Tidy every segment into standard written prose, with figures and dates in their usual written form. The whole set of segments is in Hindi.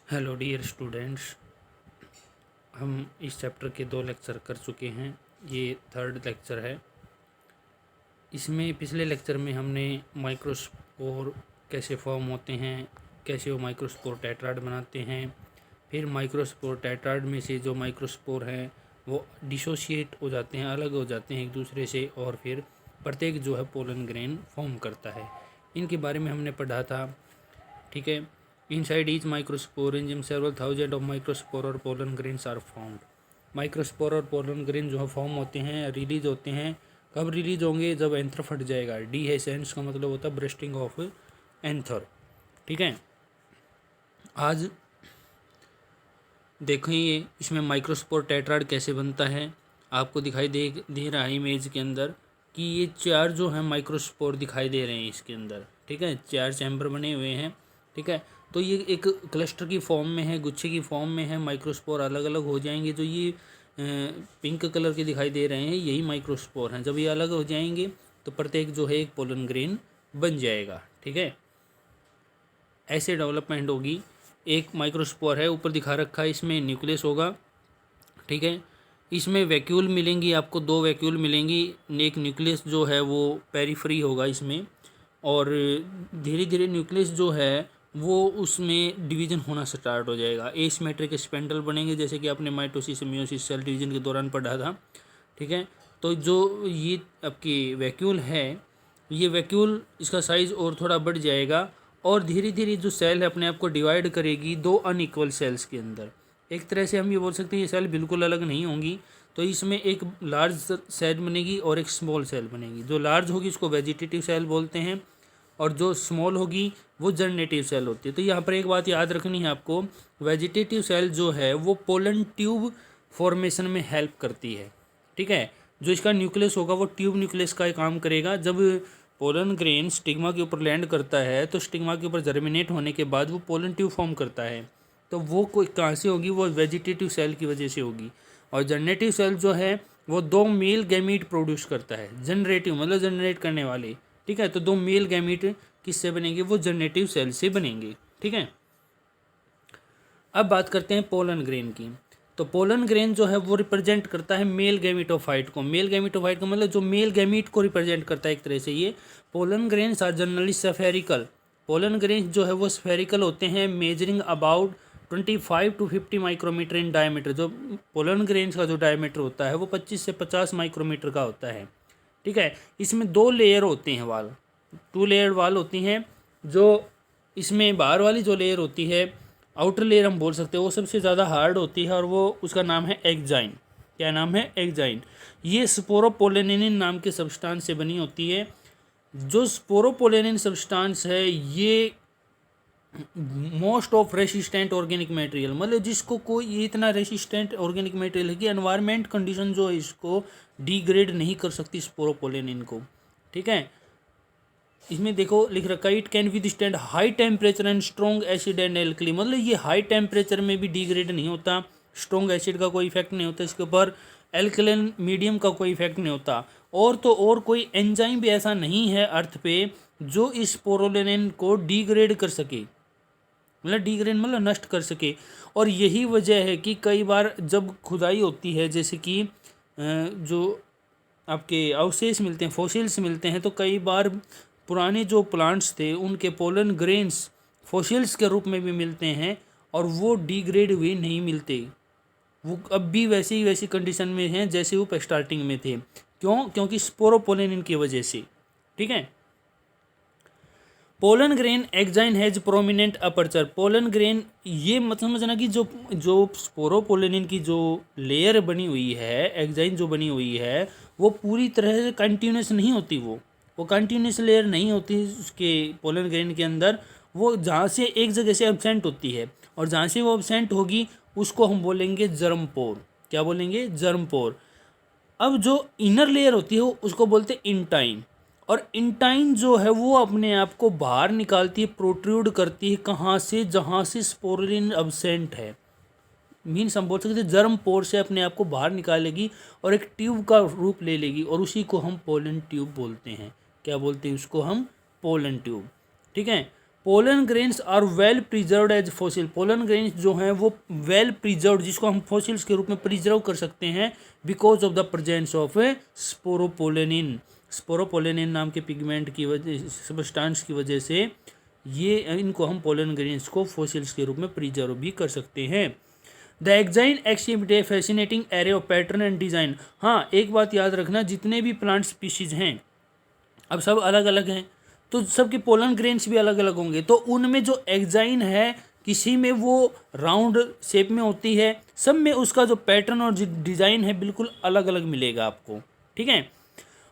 हेलो डियर स्टूडेंट्स, हम इस चैप्टर के 2 लेक्चर कर चुके हैं। ये 3rd लेक्चर है। इसमें पिछले लेक्चर में हमने माइक्रोस्पोर कैसे फॉर्म होते हैं, कैसे वो माइक्रोस्पोर टेट्राड बनाते हैं, फिर माइक्रोस्पोर टेट्राड में से जो माइक्रोस्पोर हैं वो डिसोशिएट हो जाते हैं, अलग हो जाते हैं एक दूसरे से, और फिर प्रत्येक जो है पोलन ग्रेन फॉर्म करता है। इनके बारे में हमने पढ़ा था। ठीक है। इनसाइड ईच माइक्रोस्पोर एंजिम सेवरल थाउजेंड ऑफ माइक्रोस्पोर और pollen grains are found. Microspore और पोलन ग्रेन जो है फॉर्म होते हैं, रिलीज होते हैं। कब रिलीज होंगे? जब एंथर फट जाएगा। डीहेसेंस का मतलब होता है ब्रस्टिंग ऑफ एंथर। ठीक है। आज देखिए इसमें माइक्रोस्पोर टेट्राड कैसे बनता है। आपको दिखाई दे रहा है इमेज के अंदर कि ये 4 जो है माइक्रोस्पोर दिखाई दे रहे हैं इसके अंदर। ठीक है, 4 चैम्बर बने हुए हैं। ठीक है, तो ये एक क्लस्टर की फॉर्म में है, गुच्छे की फॉर्म में है। माइक्रोस्पोर अलग अलग हो जाएंगे। जो ये पिंक कलर के दिखाई दे रहे हैं यही माइक्रोस्पोर हैं। जब ये अलग हो जाएंगे तो प्रत्येक जो है एक पोलन ग्रेन बन जाएगा। ठीक है, ऐसे डेवलपमेंट होगी। एक माइक्रोस्पोर है, ऊपर दिखा रखा है, इसमें न्यूक्लियस होगा। ठीक है, इसमें वैक्यूल मिलेंगी, आपको 2 वैक्यूल मिलेंगी। एक न्यूक्लियस जो है वो पेरीफ्री होगा इसमें, और धीरे धीरे न्यूक्लियस जो है वो उसमें डिवीजन होना स्टार्ट हो जाएगा। एसिमेट्रिक स्पेंडल बनेंगे, जैसे कि आपने माइटोसिस मियोसिस सेल डिवीजन के दौरान पढ़ा था। ठीक है, तो जो ये आपकी वैक्यूल है, ये वैक्यूल इसका साइज़ और थोड़ा बढ़ जाएगा, और धीरे धीरे जो सेल है अपने आप को डिवाइड करेगी 2 अनइक्वल सेल्स के अंदर। एक तरह से हम ये बोल सकते हैं ये सेल बिल्कुल अलग नहीं होंगी। तो इसमें एक लार्ज सेल बनेगी और एक स्मॉल सेल बनेगी। जो लार्ज होगी उसको वेजिटेटिव सेल बोलते हैं, और जो स्मॉल होगी वो जनरेटिव सेल होती है। तो यहाँ पर एक बात याद रखनी है आपको, वेजिटेटिव सेल जो है वो पोलन ट्यूब फॉर्मेशन में हेल्प करती है। ठीक है, जो इसका न्यूक्लियस होगा वो ट्यूब न्यूक्लियस का काम करेगा। जब पोलन ग्रेन स्टिग्मा के ऊपर लैंड करता है तो स्टिग्मा के ऊपर जर्मिनेट होने के बाद वो पोलन ट्यूब फॉर्म करता है। तो वो कोई कहाँ से होगी? वो वेजिटेटिव सेल की वजह से होगी। और जनरेटिव सेल जो है वो 2 मेल गैमीट प्रोड्यूस करता है। जनरेटिव मतलब जनरेट करने वाले। ठीक है, तो 2 मेल गैमीट किससे बनेंगे? वो जनरेटिव सेल से बनेंगे। ठीक है, अब बात करते हैं पोलन ग्रेन की। तो पोलन ग्रेन जो है वो रिप्रेजेंट करता है मेल गैमीटोफाइट को। मेल गैमीटोफाइट का मतलब जो मेल गैमीट को रिप्रेजेंट करता है एक तरह से। ये pollen grains are generally spherical. Pollen grains जो है वो स्फेरिकल होते हैं, measuring about 25 to 50 micrometer in diameter. जो पोलन ग्रेन्स का जो डायमीटर होता है वो 25 से 50 माइक्रोमीटर का होता है। ठीक है, इसमें 2 लेयर होती हैं वाल, 2 लेयर वाल होती हैं। जो इसमें बाहर वाली जो लेयर होती है, आउटर लेयर हम बोल सकते हैं, वो सबसे ज़्यादा हार्ड होती है, और वो उसका नाम है एक्जाइन। क्या नाम है? एक्जाइन। ये स्पोरोपोलेनिन नाम के सब्सटेंस से बनी होती है। जो स्पोरोपोलेनिन सब्सटेंस है ये most of resistant organic material, मतलब जिसको कोई ये इतना रेसिस्टेंट ऑर्गेनिक मटेरियल है कि एनवायरनमेंट कंडीशन जो है इसको डिग्रेड नहीं कर सकती स्पोरोपोलेनिन को। ठीक है, इसमें देखो लिख रखा है it can withstand high temperature and strong acid and alkali. मतलब ये हाई टेम्परेचर में भी डिग्रेड नहीं होता, स्ट्रॉन्ग एसिड का कोई इफेक्ट नहीं होता इसके ऊपर, एल्कलाइन मीडियम का कोई इफेक्ट नहीं होता। और तो और कोई एंजाइम भी ऐसा नहीं है अर्थ पे जो इस पोरोलेनिन को डिग्रेड कर सके, मतलब डिग्रेड मतलब नष्ट कर सके। और यही वजह है कि कई बार जब खुदाई होती है, जैसे कि जो आपके अवशेष मिलते हैं, फॉसिल्स मिलते हैं, तो कई बार पुराने जो प्लांट्स थे उनके पोलन ग्रेन्स फॉसिल्स के रूप में भी मिलते हैं, और वो डिग्रेड हुए नहीं मिलते। वो अब भी वैसी कंडीशन में हैं जैसे वो स्टार्टिंग में थे। क्यों? क्योंकि स्पोरोपोलेनिन की वजह से। ठीक है, pollen grain exine has prominent aperture. Pollen grain ये मत समझना कि जो जो स्पोरोपोलेनिन की जो लेयर बनी हुई है, एक्जाइन जो बनी हुई है, वो पूरी तरह से कंटिन्यूस नहीं होती। वो कंटिन्यूस लेयर नहीं होती उसके पोलन ग्रेन के अंदर। वो जहाँ से एक जगह से एब्सेंट होती है, और जहाँ से वो एब्सेंट होगी उसको हम बोलेंगे जर्मपोर। क्या बोलेंगे? जर्मपोर। अब जो इनर लेयर होती है उसको बोलते हैं इंटाइन। और इंटाइन जो है वो अपने आप को बाहर निकालती है, प्रोट्रूड करती है। कहाँ से? जहाँ से स्पोरुलिन एब्सेंट है। मीन्स हम बोल सकते हैं जर्म पोर से अपने आप को बाहर निकालेगी और एक ट्यूब का रूप ले लेगी, और उसी को हम पोलन ट्यूब बोलते हैं। क्या बोलते हैं उसको? हम पोलन ट्यूब। ठीक है, pollen grains are well preserved as fossil. Pollen grains जो हैं वो वेल प्रिजर्व्ड, जिसको हम फॉसिल्स के रूप में प्रिजर्व कर सकते हैं, because of the presence of sporopollenin. Sporopollenin नाम के पिगमेंट की वजह, सब्सटेंस की वजह से ये इनको हम पोलन ग्रेन्स को फॉसिल्स के रूप में प्रिजर्व भी कर सकते हैं। The exine exhibit A fascinating array of pattern and design. हाँ, एक बात याद रखना, जितने भी प्लांट स्पीशीज हैं अब सब अलग अलग हैं, तो सबके पोलन ग्रेन्स भी अलग अलग होंगे, तो उनमें जो एक्साइन है किसी में वो राउंड शेप में होती है, सब में उसका जो पैटर्न और डिज़ाइन है बिल्कुल अलग अलग मिलेगा आपको। ठीक है,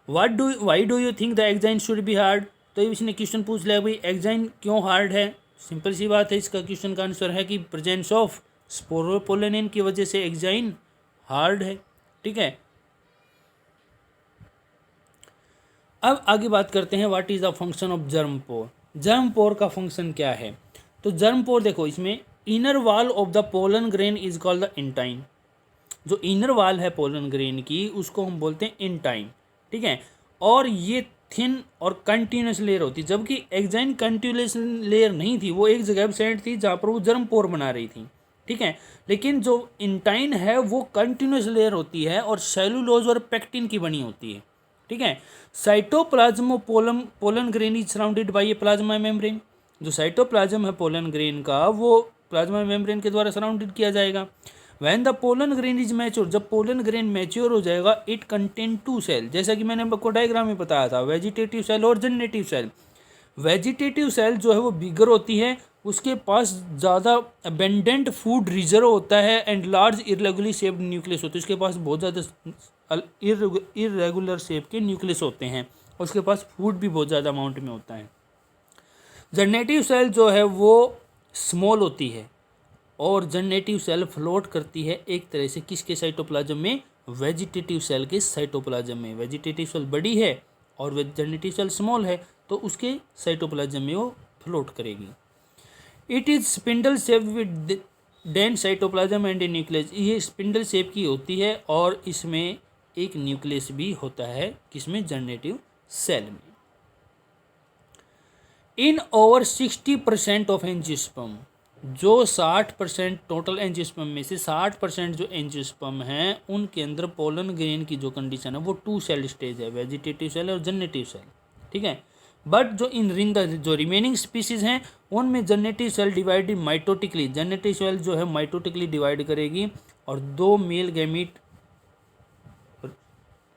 why do you think the exine should be hard. तो इसने क्वेश्चन पूछ लिया भाई एक्साइन क्यों हार्ड है। सिंपल सी बात है, इसका क्वेश्चन का आंसर है कि प्रेजेंस ऑफ स्पोरोपोलेनिन की वजह से एक्साइन हार्ड है। ठीक है, अब आगे बात करते हैं what is the function of germ pore. Germ pore का फंक्शन क्या है। तो जर्म पोर देखो, इसमें inner wall of the pollen grain is called the intine. जो इनर वॉल है पोलन ग्रेन की उसको हम बोलते हैं इंटाइन। ठीक है, और ये थिन और कंटिन्यूस लेयर होती है, जबकि एक्साइन कंटिन्यूस लेयर नहीं थी, वो एक जगह एब्सेंट थी जहाँ पर वो जर्म पोर बना रही थी। ठीक है, लेकिन जो इंटाइन है वो कंटिन्यूस लेयर होती है और सेलुलोज और पेक्टिन की बनी होती है। ठीक है, cytoplasm of pollen grain is surrounded by A plasma membrane. जो साइटोप्लाज्म है पोलन ग्रेन का वो प्लाज्मा मेम्ब्रेन के द्वारा सराउंडेड किया जाएगा। When the pollen grain is mature, जब पोलन ग्रेन मैच्योर हो जाएगा, इट कंटेन टू सेल, जैसा कि मैंने आपको डायग्राम में बताया था, वेजिटेटिव सेल और जनरेटिव सेल। वेजिटेटिव सेल जो है वो बिगर होती है, उसके पास ज़्यादा अबेंडेंट फूड रिजर्व होता है and large irregularly shaped nucleus होते हैं, उसके पास बहुत ज़्यादा इरेगुलर शेप के न्यूक्लियस होते हैं, उसके पास फूड भी बहुत ज़्यादा अमाउंट में होता है। जनरेटिव सेल जो है वो स्मॉल होती है और जनरेटिव सेल फ्लोट करती है एक तरह से किसके साइटोप्लाज्म में, वेजिटेटिव सेल के साइटोप्लाज्म में। वेजिटेटिव सेल बड़ी है और जनरेटिव सेल स्मॉल है, तो उसके साइटोप्लाज्म में वो फ्लोट करेगी। It is spindle shape with dense cytoplasm and A nucleus. ये स्पिंडल शेप की होती है और इसमें एक न्यूक्लियस भी होता है, किसमें, जनरेटिव सेल में। इन ओवर 60% ऑफ एंजियोस्पर्म, जो 60% टोटल एंजियोस्पर्म में से 60% जो एंजियोस्पर्म हैं उनके अंदर पोलन ग्रेन की जो कंडीशन है वो 2 सेल स्टेज है, वेजिटेटिव सेल और जनरेटिव सेल। ठीक है, बट जो जो रिमेनिंग स्पीसीज हैं उनमें generative cell divided mitotically, generative cell जो है माइटोटिकली डिवाइड करेगी और 2 मेल गैमीट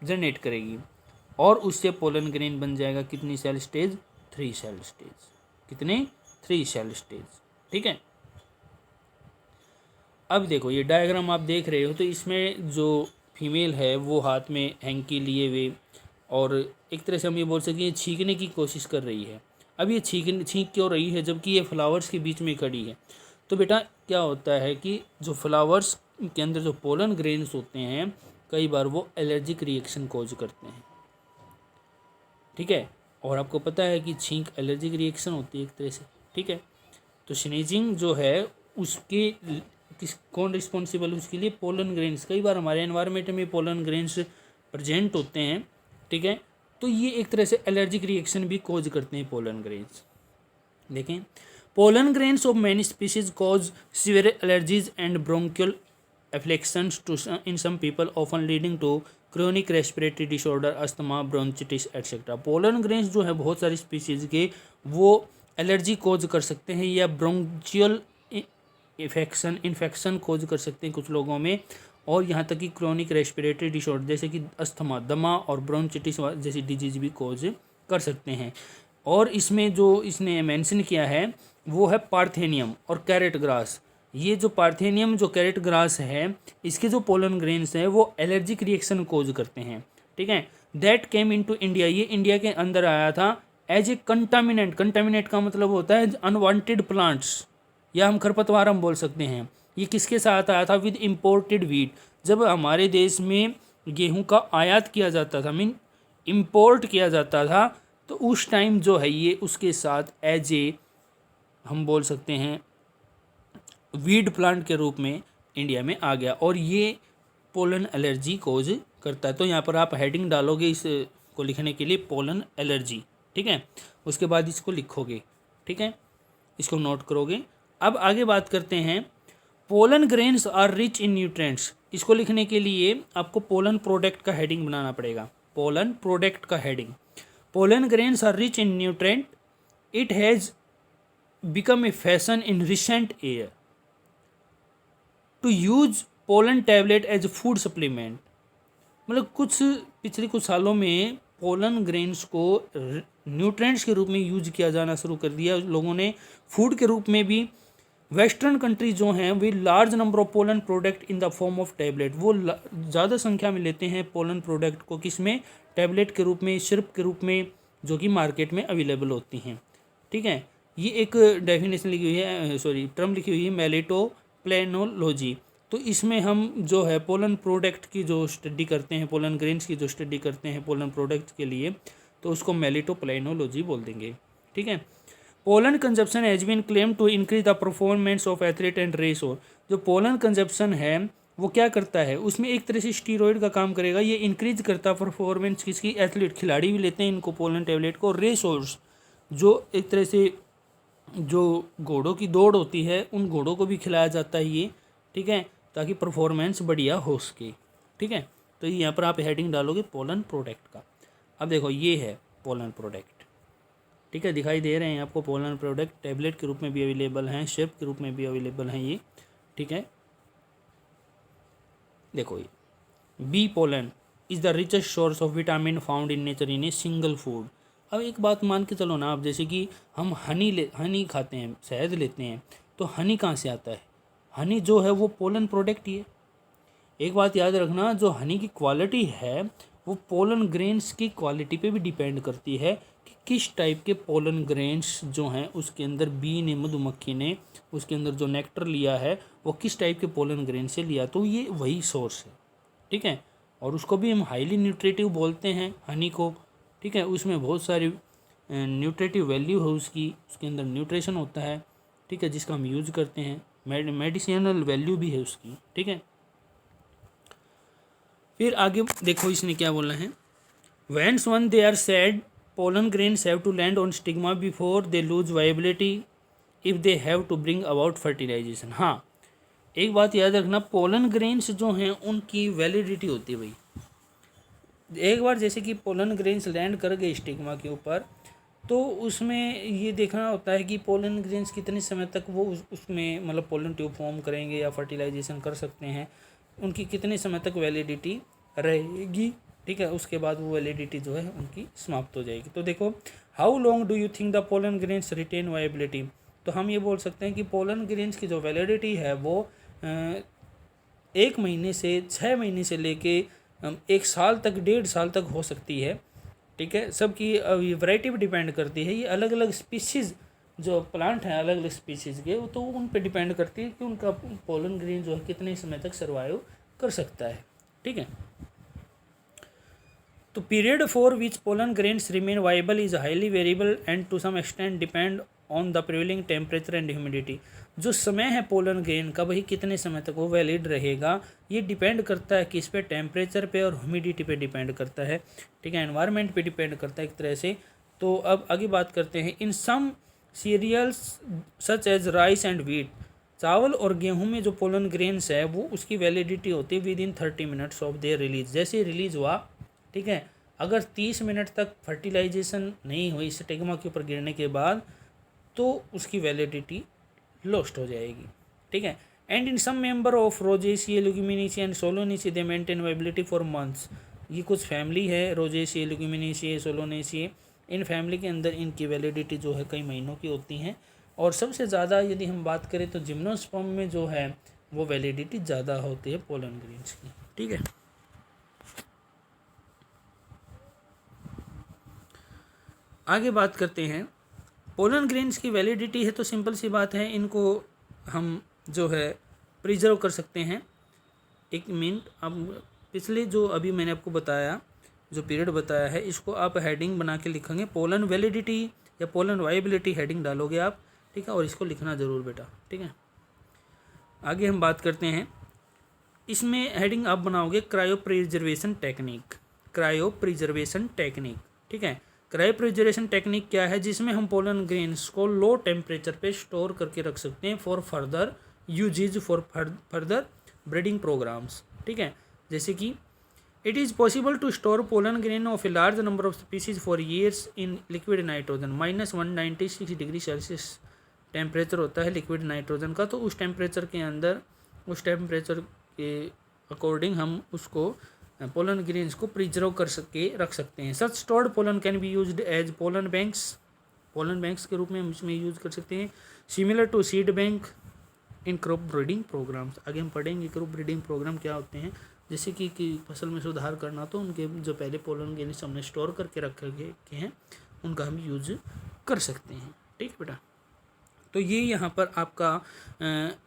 जनरेट करेगी और उससे पोलन ग्रेन बन जाएगा। कितनी सेल स्टेज, 3 सेल स्टेज। कितने, 3 सेल स्टेज। ठीक है, अब देखो ये डायग्राम आप देख रहे हो, तो इसमें जो फीमेल है वो हाथ में हैंकी लिए हुए और एक तरह से हम ये बोल सकते हैं छींकने की कोशिश कर रही है। अब ये छींक क्यों रही है जबकि ये फ्लावर्स के बीच में खड़ी है। तो बेटा क्या होता है कि जो फ्लावर्स के अंदर जो पोलन ग्रेन्स होते हैं कई बार वो एलर्जिक रिएक्शन कॉज करते हैं। ठीक है, और आपको पता है कि छींक एलर्जिक रिएक्शन होती है एक तरह से। ठीक है, तो स्नीजिंग जो है उसके कौन रिस्पॉन्सिबल उसके लिए, पोलन ग्रेन्स। कई बार हमारे एनवायरनमेंट में पोलन ग्रेन्स प्रेजेंट होते हैं। ठीक है, तो ये एक तरह से एलर्जिक रिएक्शन भी कॉज करते हैं पोलन ग्रेन्स। देखें, pollen grains of many species cause severe allergies and bronchial afflictions to in some people often leading to chronic respiratory disorder, asthma, bronchitis etcetera. Pollen grains जो है बहुत सारी स्पीशीज के वो एलर्जी कॉज कर सकते हैं या ब्रोंचियल इन्फेक्शन कॉज कर सकते हैं कुछ लोगों में, और यहाँ तक कि क्रोनिक रेस्पिरेटरी डिसऑर्डर जैसे कि अस्थमा, दमा और ब्रोंचिटिस जैसी डिजीज भी कॉज कर सकते हैं। और इसमें जो इसने मेंशन किया है वो है पार्थेनियम और कैरेट ग्रास। ये जो पार्थेनियम जो कैरेट ग्रास है इसके जो पोलन ग्रेन्स हैं वो एलर्जिक रिएक्शन कॉज करते हैं। ठीक है, दैट केम इनटू इंडिया, ये इंडिया के अंदर आया था एज ए कंटामिनेंट। कंटामिनेंट का मतलब होता है अनवांटेड प्लांट्स, या हम खरपतवार हम बोल सकते हैं। ये किसके साथ आया था, विद इम्पोर्टेड वीट। जब हमारे देश में गेहूं का आयात किया जाता था, मीन इम्पोर्ट किया जाता था, तो उस टाइम जो है ये उसके साथ एज ए हम बोल सकते हैं वीड प्लांट के रूप में इंडिया में आ गया और ये पोलन एलर्जी कॉज करता है। तो यहाँ पर आप हेडिंग डालोगे इसको लिखने के लिए पोलन एलर्जी। ठीक है, उसके बाद इसको लिखोगे। ठीक है, इसको नोट करोगे। अब आगे बात करते हैं, pollen grains are rich in nutrients. इसको लिखने के लिए आपको पोलन प्रोडक्ट का हेडिंग बनाना पड़ेगा। पोलन प्रोडक्ट का heading, pollen grains are rich in nutrient, it has become a fashion in recent year to use pollen tablet as food supplement. मतलब पिछले कुछ सालों में पोलन ग्रेन्स को न्यूट्रिएंट्स के रूप में यूज किया जाना शुरू कर दिया लोगों ने, फूड के रूप में भी। वेस्टर्न कंट्री जो हैं वे large number of pollen product in the form of tablet, वो ज़्यादा संख्या में लेते हैं पोलन प्रोडक्ट को, किसमें, टैबलेट के रूप में, सिरप के रूप में, जो कि मार्केट में अवेलेबल होती हैं। ठीक है, ये एक डेफिनेशन लिखी हुई है, सॉरी टर्म लिखी हुई है मेलिटोप्लेनोलॉजी। तो इसमें हम जो है पोलन प्रोडक्ट की जो स्टडी करते हैं, पोलन ग्रेन्स की जो स्टडी करते हैं पोलन प्रोडक्ट के लिए, तो उसको मेलिटोप्लेनोलॉजी बोल देंगे। ठीक है, pollen consumption has been claim to increase the performance of athlete and race. और जो पोलन कंजप्शन है वो क्या करता है, उसमें एक तरह से स्टीरॉयड का काम करेगा, ये इंक्रीज करता परफॉर्मेंस किसकी, एथलीट, खिलाड़ी भी लेते हैं इनको पोलन टैबलेट को। रेस हॉर्स, जो एक तरह से जो घोड़ों की दौड़ होती है, उन घोड़ों को भी खिलाया जाता है ये। ठीक है, ताकि परफॉर्मेंस बढ़िया हो सके। ठीक है, तो यहाँ पर आप हेडिंग डालोगे पोलन प्रोडक्ट का। अब देखो ये है पोलन प्रोडक्ट। ठीक है, दिखाई दे रहे हैं आपको पोलन प्रोडक्ट, टैबलेट के रूप में भी अवेलेबल हैं, सिरप के रूप में भी अवेलेबल हैं ये। ठीक है, देखो ये bee pollen is the richest source of vitamin found in nature in a single food. अब एक बात मान के चलो ना आप, जैसे कि हम हनी खाते हैं, शहद लेते हैं, तो हनी कहाँ से आता है, हनी जो है वो पोलन प्रोडक्ट ही है। एक बात याद रखना, जो हनी की क्वालिटी है वो पोलन ग्रेन्स की क्वालिटी पे भी डिपेंड करती है कि किस टाइप के पोलन ग्रेन्स जो हैं उसके अंदर बी ने, मधुमक्खी ने उसके अंदर जो नेक्टर लिया है वो किस टाइप के पोलन ग्रेन से लिया, तो ये वही सोर्स है। ठीक है, और उसको भी हम हाईली न्यूट्रिटिव बोलते हैं हनी को। ठीक है, उसमें बहुत सारी न्यूट्रिटिव वैल्यू है उसके अंदर न्यूट्रिशन होता है। ठीक है, जिसका हम यूज़ करते हैं, मेडिसिनल वैल्यू भी है उसकी। ठीक है, फिर आगे देखो इसने क्या बोला है, once they are shed pollen grains have to land on stigma before they lose viability if they have to bring about fertilization. हाँ, एक बात याद रखना, पोलन ग्रेन्स जो हैं उनकी वैलिडिटी होती है भाई। एक बार जैसे कि पोलन ग्रेन्स लैंड कर गए स्टिग्मा के ऊपर, तो उसमें ये देखना होता है कि पोलन ग्रेन्स कितने समय तक वो उसमें मतलब पोलन ट्यूब फॉर्म करेंगे या फर्टिलाइजेशन कर सकते हैं, उनकी कितने समय तक वैलिडिटी रहेगी। ठीक है, उसके बाद वो वैलिडिटी जो है उनकी समाप्त हो जाएगी। तो देखो, how long do you think the pollen grains retain viability. तो हम ये बोल सकते हैं कि पोलन ग्रेन्स की जो वैलिडिटी है वो 1 महीने से 6 महीने से लेके 1 साल तक, 1.5 साल तक हो सकती है। ठीक है, सबकी वैरायटी पर डिपेंड करती है, ये अलग अलग स्पीशीज़ जो प्लांट हैं अलग अलग स्पीशीज़ के, तो उन पे डिपेंड करती है कि उनका पोलन ग्रेन जो है कितने समय तक सर्वाइव कर सकता है। ठीक है, तो period for which pollen grains remain viable is highly variable and to some extent depend on the prevailing temperature and humidity. जो समय है पोलन ग्रेन का, वही कितने समय तक वो वैलिड रहेगा, ये डिपेंड करता है किस पे, टेम्परेचर पे और ह्यूमिडिटी पे डिपेंड करता है। ठीक है, एनवायरनमेंट पे डिपेंड करता है एक तरह से। तो अब आगे बात करते हैं, in some cereals such as rice and wheat, चावल और गेहूं में जो पोलन ग्रेन्स है वो उसकी वैलिडिटी होती है with in 30 minutes of their release. जैसे रिलीज हुआ, ठीक है, अगर 30 मिनट तक फर्टिलाइजेशन नहीं हुई स्टिग्मा के ऊपर गिरने के बाद, तो उसकी वैलिडिटी लॉस्ट हो जाएगी। ठीक है, and in some member of Rosaceae, Leguminosae and Solanaceae they maintain viability for months. ये कुछ फैमिली है, रोजेसिए, लेग्यूमिनेसिए, सोलोनेसिए, इन फैमिली के अंदर इनकी वैलिडिटी जो है कई महीनों की होती हैं। और सबसे ज़्यादा यदि हम बात करें तो जिम्नोस्पर्म में जो है वो वैलिडिटी ज़्यादा होती है पोलन ग्रेन्स की। ठीक है, आगे बात करते हैं, पोलन ग्रेन्स की वैलिडिटी है तो सिंपल सी बात है, इनको हम जो है प्रिजर्व कर सकते हैं। 1 मिनट, अब पिछले जो अभी मैंने आपको बताया, जो पीरियड बताया है, इसको आप हेडिंग बना के लिखेंगे, पोलन वैलिडिटी या पोलन वाइबिलिटी हेडिंग डालोगे आप। ठीक है, और इसको लिखना ज़रूर बेटा। ठीक है, आगे हम बात करते हैं, इसमें हेडिंग आप बनाओगे cryo preservation technique, cryo preservation technique. ठीक है, क्रायोप्रेजरेशन टेक्निक क्या है, जिसमें हम पोलन ग्रेन्स को लो टेम्परेचर पे स्टोर करके रख सकते हैं for further usage for further breeding programs. ठीक है, जैसे कि it is possible to store pollen grain of a large number of species for years in liquid nitrogen. -196 temperature होता है लिक्विड नाइट्रोजन का, तो उस टेम्परेचर के अंदर, उस टेम्परेचर के अकॉर्डिंग हम उसको पोलन ग्रेन्स को प्रिजर्व कर रख सकते हैं। Such stored pollen can be used as pollen banks के रूप में हम इसमें यूज़ कर सकते हैं। Similar to seed bank in crop breeding programmes. आगे हम पढ़ेंगे क्रॉप ब्रीडिंग प्रोग्राम क्या होते हैं, जैसे कि फसल में सुधार करना, तो उनके जो पहले पोलन ग्रेन्स हमने स्टोर करके रखे हैं उनका हम यूज कर सकते हैं। ठीक है बेटा, तो ये यहाँ पर आपका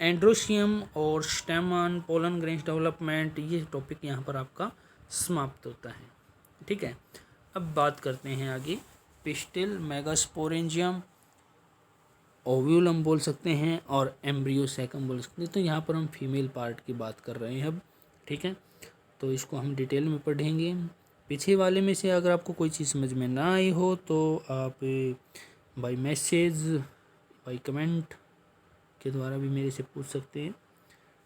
एंड्रोशियम और स्टेमन पोलन ग्रेन्स डेवलपमेंट, ये टॉपिक यहाँ पर आपका समाप्त होता है। ठीक है, अब बात करते हैं आगे पिस्टिल, मेगास्पोरेंजियम, ओव्यूलम बोल सकते हैं और एम्ब्रियोसेकम बोल सकते हैं। तो यहाँ पर हम फीमेल पार्ट की बात कर रहे हैं अब। ठीक है, तो इसको हम डिटेल में पढ़ेंगे। पीछे वाले में से अगर आपको कोई चीज़ समझ में ना आई हो तो आप बाय मैसेज, बाय कमेंट के द्वारा भी मेरे से पूछ सकते हैं।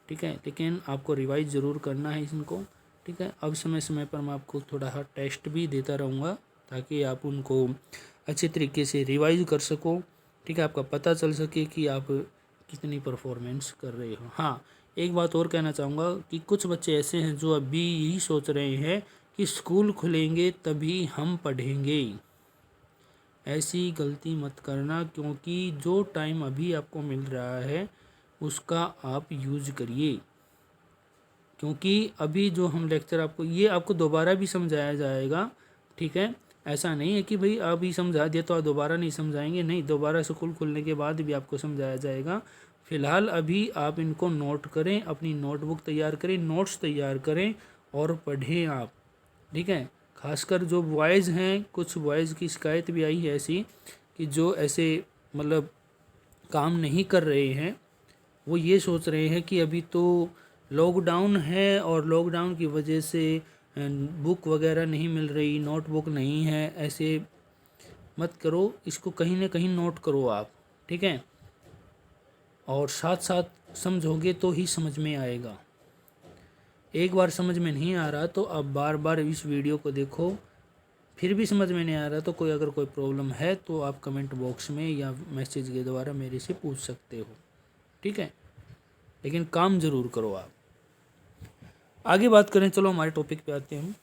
ठीक है, लेकिन आपको रिवाइज ज़रूर करना है इनको। ठीक है, अब समय समय पर मैं आपको थोड़ा सा टेस्ट भी देता रहूँगा ताकि आप उनको अच्छे तरीके से रिवाइज कर सको। ठीक है, आपका पता चल सके कि आप कितनी परफॉर्मेंस कर रहे हो। हाँ, एक बात और कहना चाहूँगा कि कुछ बच्चे ऐसे हैं जो अभी यही सोच रहे हैं कि स्कूल खुलेंगे तभी हम पढ़ेंगे। ऐसी गलती मत करना, क्योंकि जो टाइम अभी आपको मिल रहा है उसका आप यूज़ करिए। क्योंकि अभी जो हम लेक्चर आपको दोबारा भी समझाया जाएगा। ठीक है, ऐसा नहीं है कि भाई अभी समझा दिया तो आप दोबारा नहीं समझाएंगे, नहीं, दोबारा स्कूल खुलने के बाद भी आपको समझाया जाएगा। फ़िलहाल अभी आप इनको नोट करें, अपनी नोटबुक तैयार करें, नोट्स तैयार करें और पढ़ें आप। ठीक है, खासकर जो बॉयज़ हैं, कुछ बॉयज़ की शिकायत भी आई है ऐसी कि जो ऐसे मतलब काम नहीं कर रहे हैं, वो ये सोच रहे हैं कि अभी तो लॉकडाउन है और लॉकडाउन की वजह से बुक वगैरह नहीं मिल रही, नोटबुक नहीं है। ऐसे मत करो, इसको कहीं ना कहीं नोट करो आप। ठीक है, और साथ साथ समझोगे तो ही समझ में आएगा। एक बार समझ में नहीं आ रहा तो आप बार बार इस वीडियो को देखो, फिर भी समझ में नहीं आ रहा तो अगर कोई प्रॉब्लम है तो आप कमेंट बॉक्स में या मैसेज के द्वारा मेरे से पूछ सकते हो। ठीक है, लेकिन काम ज़रूर करो आप। आगे बात करें, चलो हमारे टॉपिक पे आते हैं।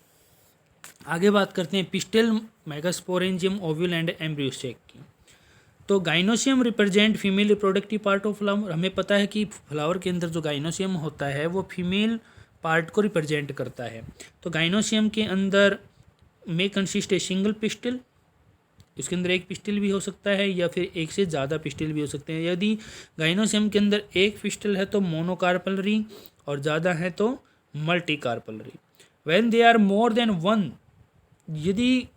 आगे बात करते हैं pistil, megasporangium, ovule and embryo sac की। तो gynoecium represent female reproductive part of flower. हमें पता है कि फ्लावर के अंदर जो गाइनोसियम होता है वो फीमेल पार्ट को रिप्रेजेंट करता है। तो गाइनोसियम के अंदर में कंसिस्ट ए सिंगल पिस्टिल, इसके अंदर एक पिस्टिल भी हो सकता है या फिर एक से ज़्यादा पिस्टिल भी हो सकते हैं। यदि गाइनोसियम के अंदर एक पिस्टिल है तो मोनोकार्पलरी और ज़्यादा है तो multi carpellary. When they are more than one, यदि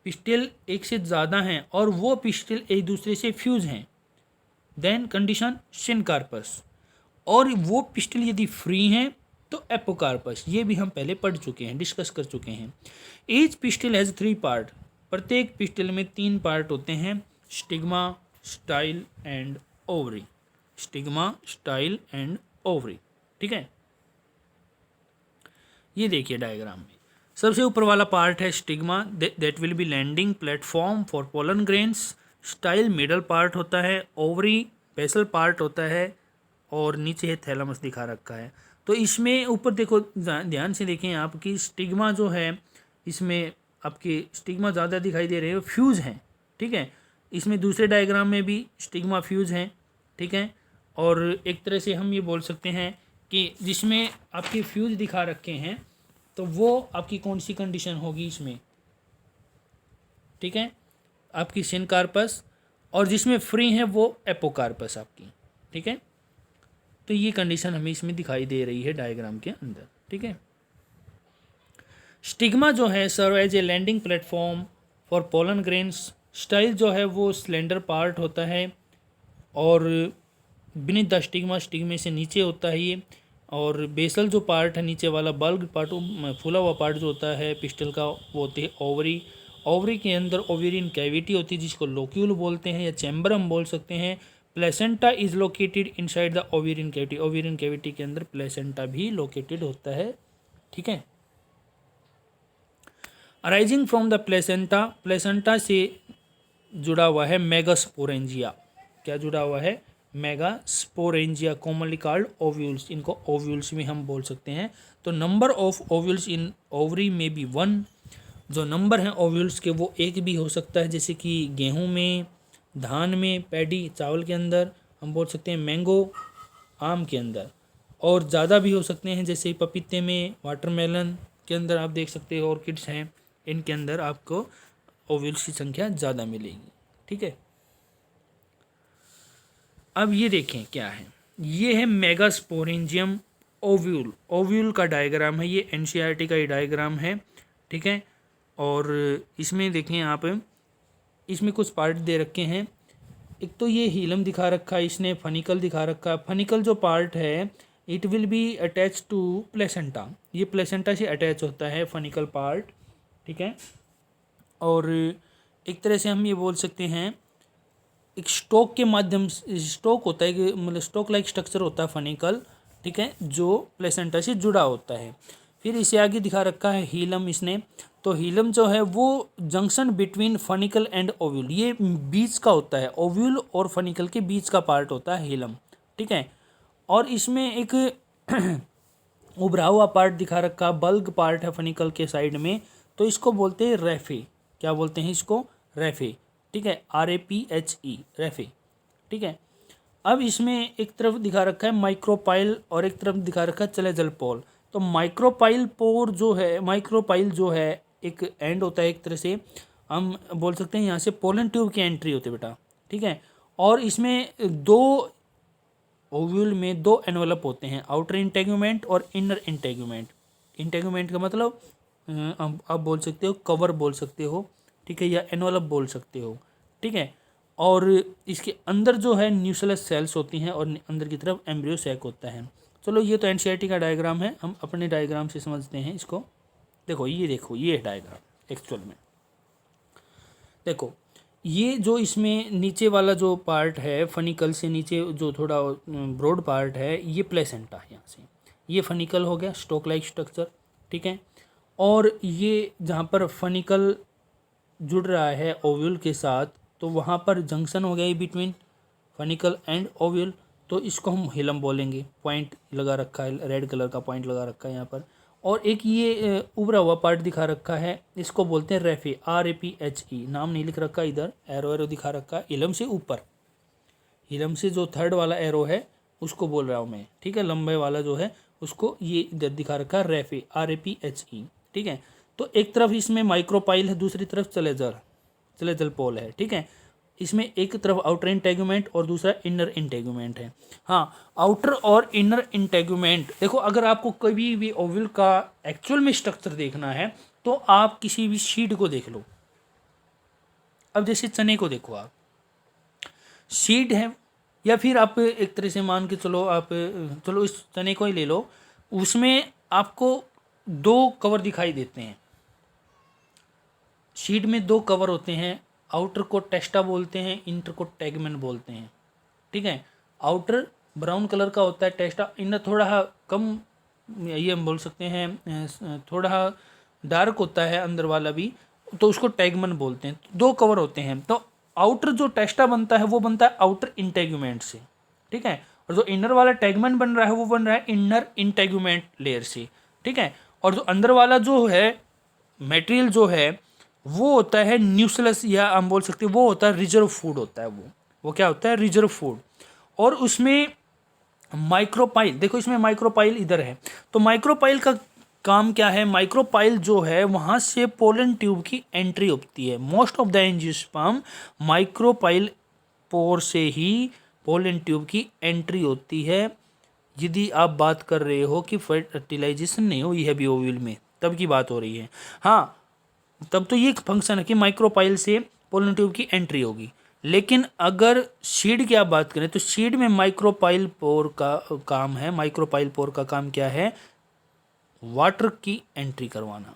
पिस्टिल एक से ज़्यादा हैं और वो पिस्टिल एक दूसरे से फ्यूज हैं, देन कंडीशन सिनकार्पस। और वो पिस्टिल यदि फ्री हैं तो एपोकार्पस। ये भी हम पहले पढ़ चुके हैं, डिस्कस कर चुके हैं। Each pistil has 3 part. प्रत्येक पिस्टिल में 3 पार्ट होते हैं, stigma, style and ovary. Stigma, style and ovary. ठीक है, ये देखिए डायग्राम में सबसे ऊपर वाला पार्ट है stigma, that will be landing platform for pollen grains. Style middle part होता है, ओवरी बेसल पार्ट होता है और नीचे है थैलेमस दिखा रखा है। तो इसमें ऊपर देखो, ध्यान से देखें आप कि स्टिग्मा जो है, इसमें आपके स्टिग्मा ज़्यादा दिखाई दे रहे हैं, फ्यूज़ हैं। ठीक है, इसमें दूसरे डायग्राम में भी स्टिग्मा फ्यूज़ हैं। ठीक है, और एक तरह से हम ये बोल सकते हैं कि जिसमें आपके फ्यूज़ दिखा रखे हैं तो वो आपकी कौन सी कंडीशन होगी इसमें। ठीक है, आपकी सिनकार्पस, और जिसमें फ्री है वो एपोकार्पस आपकी। ठीक है, तो ये कंडीशन हमें इसमें दिखाई दे रही है डायग्राम के अंदर। ठीक है, स्टिग्मा जो है serve as a landing platform for pollen grains. Style जो है वो स्लेंडर पार्ट होता है और बिनीथ द स्टिग्मा, स्टिग्मे से नीचे होता है ये। और बेसल जो पार्ट है नीचे वाला, बल्ब पार्ट, फूला हुआ पार्ट जो होता है पिस्टल का, वो होती है ओवरी। ओवरी के अंदर ओवेरियन कैविटी होती है जिसको लोक्यूल बोलते हैं या चैम्बर हम बोल सकते हैं। Placenta is located inside the ovarian cavity, ovarian cavity के अंदर प्लेसेंटा भी लोकेटेड होता है। ठीक है। Arising from the placenta, placenta से जुड़ा हुआ है मेगास्पोरेंजिया। क्या जुड़ा हुआ है? मेगास्पोरेंजिया, कॉमनली कॉल्ड ओव्यूल्स, इनको ओव्यूल्स भी हम बोल सकते हैं। तो number of ovules in ovary में बी 1, जो नंबर हैं ओव्यूल्स के वो एक भी हो सकता है, जैसे कि गेहूं में, धान में, पैडी चावल के अंदर हम बोल सकते हैं, मैंगो आम के अंदर, और ज़्यादा भी हो सकते हैं जैसे पपीते में, वाटरमेलन के अंदर आप देख सकते हो, ऑर्किड्स हैं, इनके अंदर आपको ओव्यूल्स की संख्या ज़्यादा मिलेगी। ठीक है। अब ये देखें क्या है, ये है मेगास्पोरेंजियम ओव्यूल, ओव्यूल का डायग्राम है, ये एनसीईआरटी का ही डायग्राम है। ठीक है। और इसमें देखें आप, इसमें कुछ पार्ट दे रखे हैं। एक तो ये हीलम दिखा रखा है इसने, फनिकल दिखा रखा है। फनिकल जो पार्ट है it will be attach to placenta, ये प्लेसेंटा से अटैच होता है फनिकल पार्ट। ठीक है। और एक तरह से हम ये बोल सकते हैं एक स्टोक के माध्यम से, स्टोक होता है कि मतलब स्टोक लाइक स्ट्रक्चर होता है फनिकल। ठीक है, जो प्लेसेंटा से जुड़ा होता है। फिर इसे आगे दिखा रखा है हीलम इसने, तो हीलम जो है वो junction between funicle and ovule, ये बीच का होता है, ओव्यूल और फनिकल के बीच का पार्ट होता है हीलम। ठीक है। और इसमें एक उभरा हुआ पार्ट दिखा रखा, बल्क पार्ट है फनिकल के साइड में, तो इसको बोलते हैं रेफे। क्या बोलते हैं इसको? रेफे। ठीक है, RAPHE, रेफे। ठीक है। अब इसमें एक तरफ दिखा रखा है माइक्रोपाइल और एक तरफ दिखा रखा है चलेजल पोल। तो माइक्रोपाइल पोर जो है, माइक्रोपाइल जो है एक एंड होता है, एक तरह से हम बोल सकते हैं यहाँ से पोलन ट्यूब की एंट्री होती है बेटा। ठीक है। और इसमें दो ओव्यूल में दो एनवेलप होते हैं, आउटर इंटेगुमेंट और इनर इंटेगुमेंट। इंटेगुमेंट का मतलब आप बोल सकते हो कवर बोल सकते हो। ठीक है, या एनवेलप बोल सकते हो। ठीक है। और इसके अंदर जो है न्यूक्लियस सेल्स होती हैं और अंदर की तरफ एम्ब्रियो सैक होता है। चलो ये तो एनसीईआरटी का डायग्राम है, हम अपने डायग्राम से समझते हैं इसको। देखो ये डायग्राम एक्चुअल में देखो, ये जो इसमें नीचे वाला जो पार्ट है फनिकल से नीचे जो थोड़ा ब्रॉड पार्ट है, ये प्लेसेंटा है। यहाँ से ये फनिकल हो गया, स्टोक लाइक स्ट्रक्चर। ठीक है। और ये जहाँ पर फनिकल जुड़ रहा है ओव्यूल के साथ, तो वहाँ पर जंक्शन हो गया बिटवीन फनिकल एंड ओव्यूल, तो इसको हम हिलम बोलेंगे। पॉइंट लगा रखा है, रेड कलर का पॉइंट लगा रखा है यहाँ पर। और एक ये उभरा हुआ पार्ट दिखा रखा है, इसको बोलते हैं रेफे, RAPHE। नाम नहीं लिख रखा इधर, एरो दिखा रखा है हिलम से ऊपर, हिलम से जो थर्ड वाला एरो है उसको बोल रहा हूँ मैं। ठीक है, लंबे वाला जो है उसको ये इधर दिखा रखा है रेफे, RAPHE। ठीक है। तो एक तरफ इसमें माइक्रोपाइल है, दूसरी तरफ चलेजल पोल है। ठीक है। इसमें एक तरफ आउटर इंटेगुमेंट और दूसरा इनर इंटेगुमेंट है। हाँ, आउटर और इनर इंटेगुमेंट, देखो अगर आपको कभी भी ओव्यूल का एक्चुअल में स्ट्रक्चर देखना है तो आप किसी भी शीड को देख लो। अब जैसे चने को देखो, आप सीड है, या फिर आप एक तरह से मान के चलो, आप चलो इस चने को ही ले लो, उसमें आपको दो कवर दिखाई देते हैं। सीड में दो कवर होते हैं, आउटर को टेस्टा बोलते हैं, इंटर को टैगमन बोलते हैं। ठीक है। आउटर ब्राउन कलर का होता है टेस्टा, इनर थोड़ा कम, ये हम बोल सकते हैं थोड़ा डार्क होता है अंदर वाला भी, तो उसको टैगमन बोलते हैं। दो कवर होते हैं। तो आउटर जो टेस्टा बनता है वो बनता है आउटर इंटेगुमेंट से। ठीक है। और जो इनर वाला टैगमन बन रहा है वो बन रहा है इनर इंटेगुमेंट लेयर से। ठीक है। और जो अंदर वाला जो है मटेरियल जो है वो होता है न्यूक्लियस, या हम बोल सकते हैं वो होता है रिजर्व फूड होता है। वो क्या होता है? Reserve food. और उसमें माइक्रोपाइल, देखो इसमें माइक्रोपाइल इधर है, तो माइक्रोपाइल का काम क्या है? माइक्रोपाइल जो है वहाँ से पोलन ट्यूब की एंट्री होती है। Most of the angiosperm micropyle pore से ही पोलन ट्यूब की एंट्री होती है। यदि आप बात कर रहे हो कि फर्टिलाइजेशन नहीं हुई है अभी ओव्यूल में, तब की बात हो रही है। हाँ, तब तो ये फंक्शन है कि माइक्रोपाइल से पोलन ट्यूब की एंट्री होगी। लेकिन अगर सीड की आप बात करें तो सीड में माइक्रोपाइल पोर का काम है। माइक्रोपाइल पोर का काम क्या है? वाटर की एंट्री करवाना।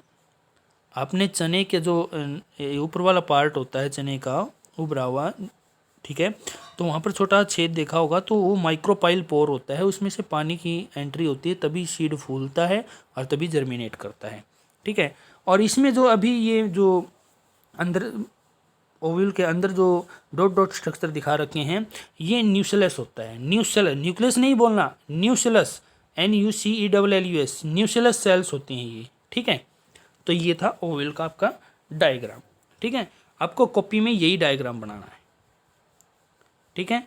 आपने चने के जो ऊपर वाला पार्ट होता है चने का उभरा हुआ, ठीक है, तो वहाँ पर छोटा छेद देखा होगा, तो वो माइक्रोपाइल पोर होता है, उसमें से पानी की एंट्री होती है, तभी सीड फूलता है और तभी जर्मिनेट करता है, ठीक है। और इसमें जो अभी ये जो अंदर ओव्यूल के अंदर जो डॉट डॉट स्ट्रक्चर दिखा रखे हैं, ये न्यूक्लियस होता है। न्यूक्लियस नहीं बोलना, न्यूक्लियस, NUCELLUS, न्यूक्लियस सेल्स होती हैं ये, ठीक है। तो ये था ओव्यूल का आपका डायग्राम, ठीक है। आपको कॉपी में यही डायग्राम बनाना है, ठीक है।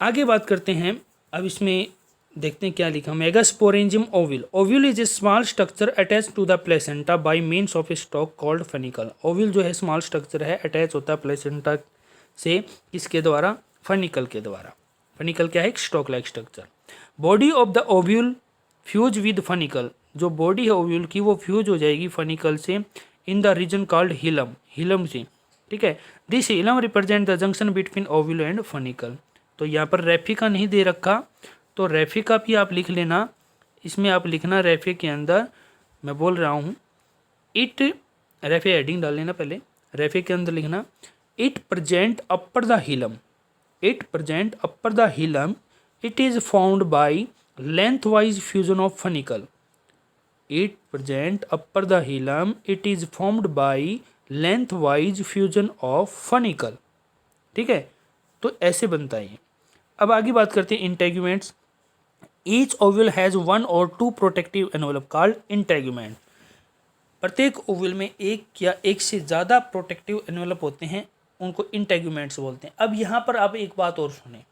आगे बात करते हैं, अब इसमें देखते हैं क्या लिखा। Megasporangium ovule. Ovule is a small structure attach to the placenta by means of a stalk called funicle. Ovule जो है स्मॉल स्ट्रक्चर है, अटैच होता है प्लेसेंटा से, किसके द्वारा? फनिकल के द्वारा। फनिकल क्या है? एक stalk like structure. Body of the ovule fuse with funicle. जो बॉडी है ओव्यूल की वो फ्यूज हो जाएगी फनिकल से in the region called hilum, hilum से, ठीक है। This hilum represent the junction between ovule and funicle. तो यहाँ पर रेफिका नहीं दे रखा, तो रेफिका भी आप लिख लेना। इसमें आप लिखना रेफे के अंदर, मैं बोल रहा हूँ इट, रेफे हेडिंग डाल लेना पहले, रेफे के अंदर लिखना it present upper the hilum, it present upper the hilum, it is found by length wise fusion of funicle. It present upper the hilum, it is formed by length wise fusion of funicle, ठीक है। तो ऐसे बनता है। अब आगे बात करते हैं integuments. Each ovule has 1 or 2 protective envelope called integument. प्रत्येक ओव्यूल में एक या एक से ज़्यादा प्रोटेक्टिव एनवलप होते हैं, उनको इंटेग्यूमेंट्स बोलते हैं। अब यहाँ पर आप एक बात और सुने,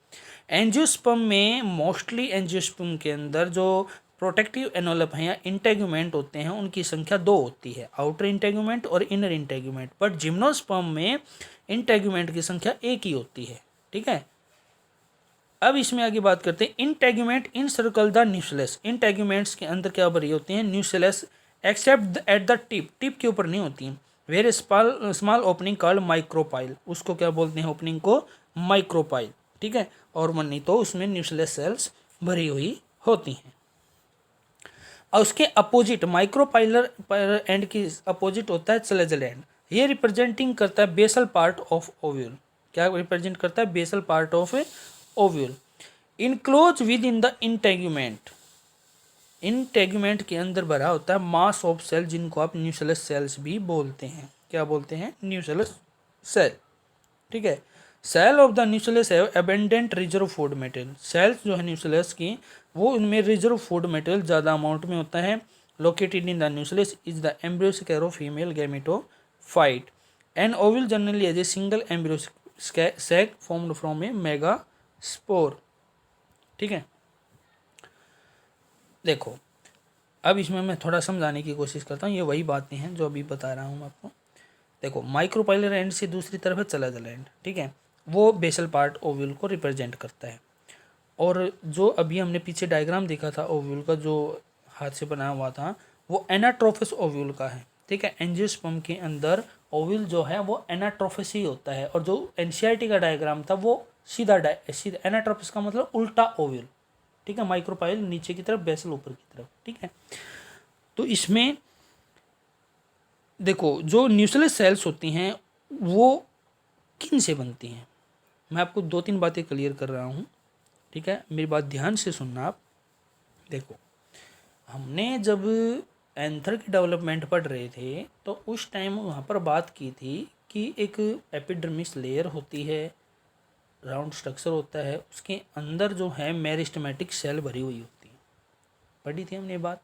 एंजियोस्पर्म में मोस्टली एंजियोस्पर्म के अंदर जो प्रोटेक्टिव एनवलप हैं या इंटेग्यूमेंट होते हैं उनकी संख्या 2 होती है, आउटर इंटेग्यूमेंट और इनर इंटेग्यूमेंट। बट जिम्नोस्पर्म में इंटेग्यूमेंट की संख्या 1 ही होती है, ठीक है। अब इसमें आगे बात करते हैं integument in circle the nucleus. Integuments के अंदर क्या भरी होती हैं? Nucleus, accept at the tip, tip के ऊपर नहीं होती हैं। Very small opening called micropyle, उसको क्या बोलते हैं? ओपनिंग को माइक्रोपाइल, ठीक है। और मन नहीं तो उसमें न्यूक्लियस सेल्स भरी हुई होती हैं। और उसके अपोजिट माइक्रोपाइलर एंड की अपोजिट होता है फ्लैजेल एंड। ये रिप्रेजेंटिंग करता है बेसल पार्ट ऑफ ओव्यूल। क्या रिप्रेजेंट करता है? Basal part of ovule. Enclose within the integument, integument के अंदर भरा होता है मास ऑफ सेल, जिनको आप न्यूक्लियस सेल्स भी बोलते हैं। क्या बोलते हैं? न्यूक्लियस सेल, ठीक है। Cell of the nucleus have abundant reserve food material. Cells जो है न्यूक्लियस की, वो उनमें रिजर्व फूड मटेरियल ज़्यादा अमाउंट में होता है। Located in the nucleus is the embryo sac or female gametophyte and ovule generally as a single embryo sac formed from a megaspore, ठीक है। देखो अब इसमें मैं थोड़ा समझाने की कोशिश करता हूँ, ये वही बातें हैं जो अभी बता रहा हूँ आपको। देखो माइक्रोपाइलर एंड से दूसरी तरफ है फ्लैजेल एंड, ठीक है, वो बेसल पार्ट ओव्यूल को रिप्रेजेंट करता है। और जो अभी हमने पीछे डायग्राम देखा था ओव्यूल का, जो हाथ से बना हुआ था, वो एनाट्रोफिस ओव्यूल का है, ठीक है। एंजियोस्पर्म के अंदर ओव्यूल जो है वो एनाट्रोफिस ही होता है, और जो एनसीईआरटी का डायग्राम था वो सीधा एनाट्रोफिस का मतलब उल्टा ओव्यूल, ठीक है। माइक्रोपाइल नीचे की तरफ, बेसल ऊपर की तरफ, ठीक है। तो इसमें देखो जो न्यूक्लियस सेल्स होती हैं वो किन से बनती हैं, मैं आपको 2-3 बातें क्लियर कर रहा हूँ, ठीक है। मेरी बात ध्यान से सुनना आप। देखो हमने जब एंथर की डेवलपमेंट पढ़ रहे थे तो उस टाइम वहाँ पर बात की थी कि एक एपिडर्मिस लेयर होती है, राउंड स्ट्रक्चर होता है, उसके अंदर जो है मेरिस्टेमेटिक सेल भरी हुई होती है, पढ़ी थी हमने बात।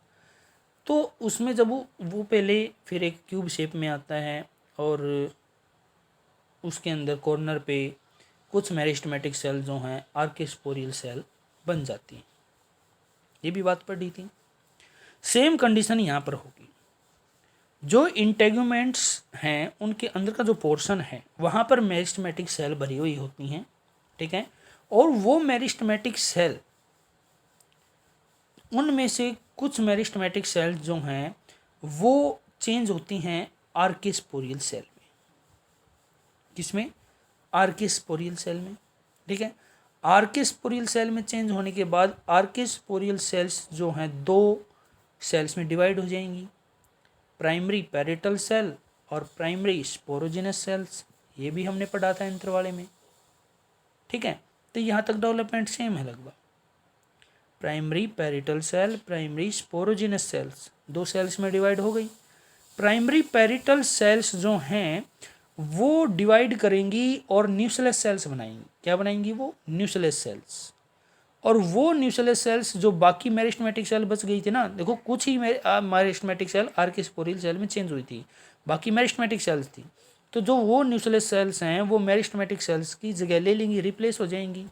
तो उसमें जब वो पहले फिर एक क्यूब शेप में आता है और उसके अंदर कॉर्नर पे कुछ मेरिस्टेमेटिक सेल जो हैं आर्किस्पोरियल सेल बन जाती हैं, ये भी बात पढ़ी थी। सेम कंडीशन यहाँ पर होगी। जो इंटेग्यूमेंट्स हैं उनके अंदर का जो पोर्शन है वहाँ पर मेरिस्टेमेटिक सेल भरी हुई होती हैं, ठीक है। और वो मेरिस्टेमेटिक सेल, उनमें से कुछ मेरिस्टेमेटिक सेल्स जो हैं वो चेंज होती हैं आर्किस्पोरियल सेल में। किसमें? आर्किस्पोरियल सेल में, ठीक है। आर्किस्पोरियल सेल में चेंज होने के बाद आर्किस्पोरियल सेल्स जो हैं 2 सेल्स में डिवाइड हो जाएंगी, प्राइमरी पैरेटल सेल और प्राइमरी स्पोरोजेनस सेल्स, ये भी हमने पढ़ा था इंटर वाले में। ठीक है, तो यहाँ तक डेवलपमेंट सेम है लगभग। Primary parietal cell, primary sporogenous cells, दो सेल्स में डिवाइड हो गई। प्राइमरी पैरेटल सेल्स जो हैं वो डिवाइड करेंगी और न्यूक्लियस सेल्स बनाएंगी। क्या बनाएंगी? वो न्यूक्लियस सेल्स। और वो न्यूक्लियस सेल्स जो बाकी मेरिस्टेमेटिक सेल बच गई थी ना, देखो कुछ ही मेरिस्टेमेटिक सेल आर्किस्पोरिल सेल में चेंज हुई थी, बाकी मेरिस्टेमेटिक सेल्स थी। तो जो वो न्यूक्लियस सेल्स हैं वो मेरिस्टेमेटिक सेल्स की जगह ले लेंगी, रिप्लेस हो जाएंगी।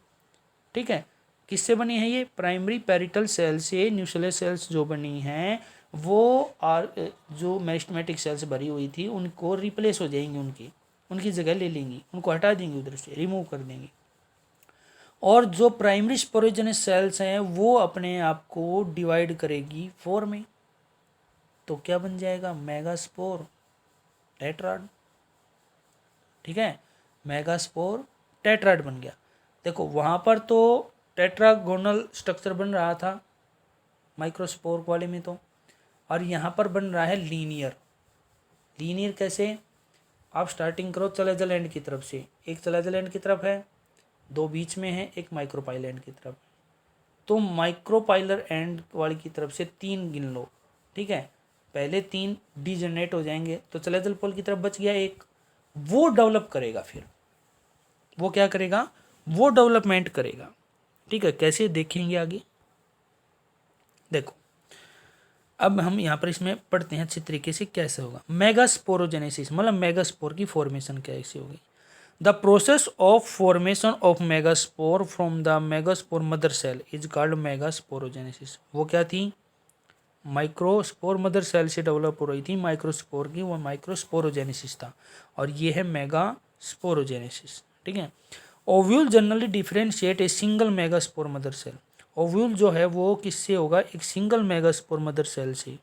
ठीक है, किससे बनी है ये? प्राइमरी पैरेटल सेल से न्यूक्लियस सेल्स जो बनी हैं वो जो मेरिस्टेमेटिक सेल्स भरी हुई थी उनको रिप्लेस हो जाएंगी, उनकी जगह ले लेंगी, उनको हटा देंगी, उधर से रिमूव कर देंगी। और जो प्राइमरी स्पोरोजेनस सेल्स हैं वो अपने आप को डिवाइड करेगी 4 में। तो क्या बन जाएगा? Megaspore tetrad. ठीक है, मेगास्पोर टेट्राड बन गया। देखो वहाँ पर तो टेट्रागोनल स्ट्रक्चर बन रहा था माइक्रोस्पोर वाले में तो, और यहाँ पर बन रहा है लीनियर। लीनियर कैसे? आप स्टार्टिंग करो चलेजल एंड की तरफ से, एक चलेजल एंड की तरफ है, दो बीच में है, एक माइक्रोपाइल एंड की तरफ। तो माइक्रोपाइलर एंड वाली की तरफ से 3 गिन लो। ठीक है, पहले 3 डिजनरेट हो जाएंगे तो चलेजल पोल की तरफ बच गया एक, वो डेवलप करेगा। फिर वो क्या करेगा? वो डेवलपमेंट करेगा। ठीक है, कैसे देखेंगे आगे। देखो अब हम यहाँ पर इसमें पढ़ते हैं अच्छी तरीके से कैसे होगा। मेगास्पोरोजेनेसिस मतलब मेगास्पोर की फॉर्मेशन कैसे होगी। The process of formation of megaspore from the megaspore mother cell is called megasporogenesis. वो क्या थी? माइक्रोस्पोर मदर सेल से डेवलप हो रही थी माइक्रोस्पोर की, वो माइक्रोस्पोरोजेनेसिस था, और ये है मेगास्पोरोजेनेसिस। ठीक है, ovule generally differentiate a single megaspore mother cell. Ovule जो है वो किससे होगा? एक सिंगल मेगास्पोर मदर सेल से।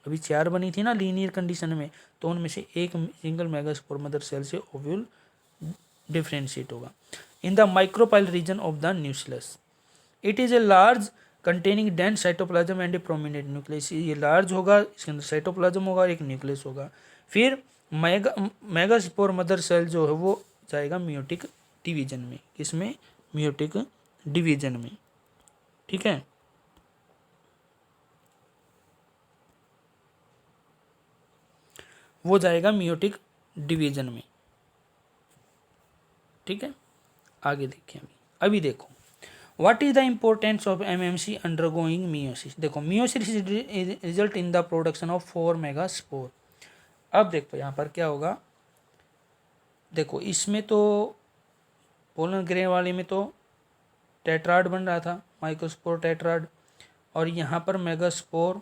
अभी 4 बनी थी ना लीनियर कंडीशन में, तो उनमें से एक सिंगल मेगास्पोर मदर सेल से ओव्यूल डिफरेंशिएट होगा। In the micropyle region of the nucleus it is a large containing dense cytoplasm and a prominent nucleus. ये लार्ज होगा, इसके अंदर साइटोप्लाज्म होगा, एक न्यूक्लियस होगा। फिर मेगास्पोर मदर सेल जो है वो जाएगा मियोटिक डिवीजन में। किसमें? मियोटिक डिवीजन में। ठीक है, वो जाएगा मियोटिक डिवीजन में। ठीक है, आगे देखें। अभी देखो what is the importance of MMC undergoing meiosis. देखो meiosis result in the production of 4 megaspore. अब देखो यहाँ पर क्या होगा। देखो इसमें तो पोलन ग्रेन वाले में तो टेट्राड बन रहा था, माइक्रोस्पोर टेट्राड, और यहाँ पर मेगास्पोर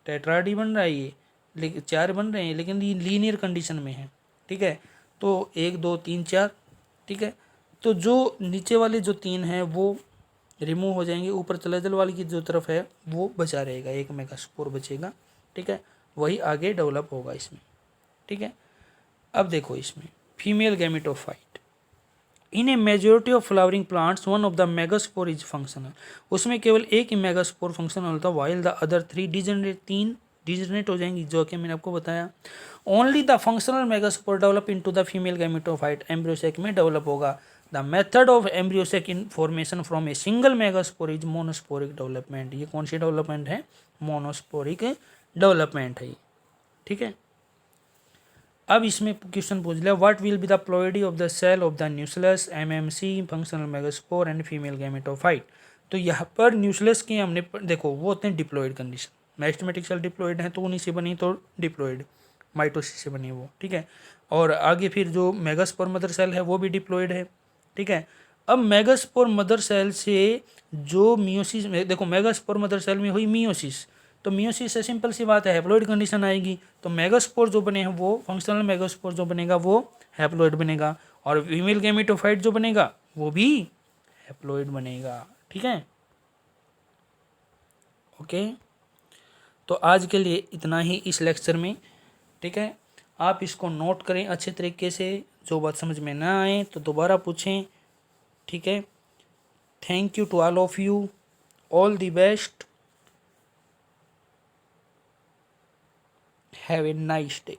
टेट्राड ही बन रहा है। ये लेकिन 4 बन रहे हैं, लेकिन ये लीनियर कंडीशन में है। ठीक है, तो 1 2 3 4। ठीक है, तो जो नीचे वाले जो 3 हैं वो रिमूव हो जाएंगे, ऊपर चलेजल वाली की जो तरफ है वो बचा रहेगा, 1 मेगास्पोर बचेगा। ठीक है, वही आगे डेवलप होगा इसमें। ठीक है, अब देखो इसमें female gametophyte in A majority of flowering plants one of the megaspore is functional. उसमें केवल एक ही मेगास्पोर फंक्शनल होता है, while the other 3 degenerate, 3 degenerate हो जाएंगी, जो कि मैंने आपको बताया। Only the functional megaspore develop into the female gametophyte embryo sac में डेवलप होगा। The method of embryo sac in formation from A single megaspore is monosporic development. ये कौन सी डेवलपमेंट है? मोनोस्पोरिक डेवलपमेंट है। ठीक है, अब इसमें क्वेश्चन पूछ लिया what will be the ploidy of the cell of the nucleus MMC functional megaspore and female gametophyte. तो यहाँ पर न्यूक्लियस की हमने देखो वो होते हैं diploid condition, meristematic cell diploid है तो उन्हीं से बनी, तो डिप्लॉइड माइटोसिस से बनी वो। ठीक है, और आगे फिर जो मेगास्पोर मदर सेल है वो भी डिप्लॉइड है। ठीक है, अब मेगास्पोर मदर सेल से जो मियोसिस में, देखो मेगास्पोर मदर सेल में हुई मियोसिस, तो मियोसिस से सिंपल सी बात है हैप्लॉइड कंडीशन आएगी, तो मेगास्पोर जो बने हैं वो फंक्शनल मेगास्पोर जो बनेगा वो हैप्लॉइड बनेगा, और फीमेल गैमेटोफाइट जो बनेगा वो भी हैप्लॉइड बनेगा। ठीक है, ओके, तो आज के लिए इतना ही इस लेक्चर में। ठीक है, आप इसको नोट करें अच्छे तरीके से, जो बात समझ में ना आए तो दोबारा पूछें। ठीक है, thank you to all of you, all the best. Have a nice day.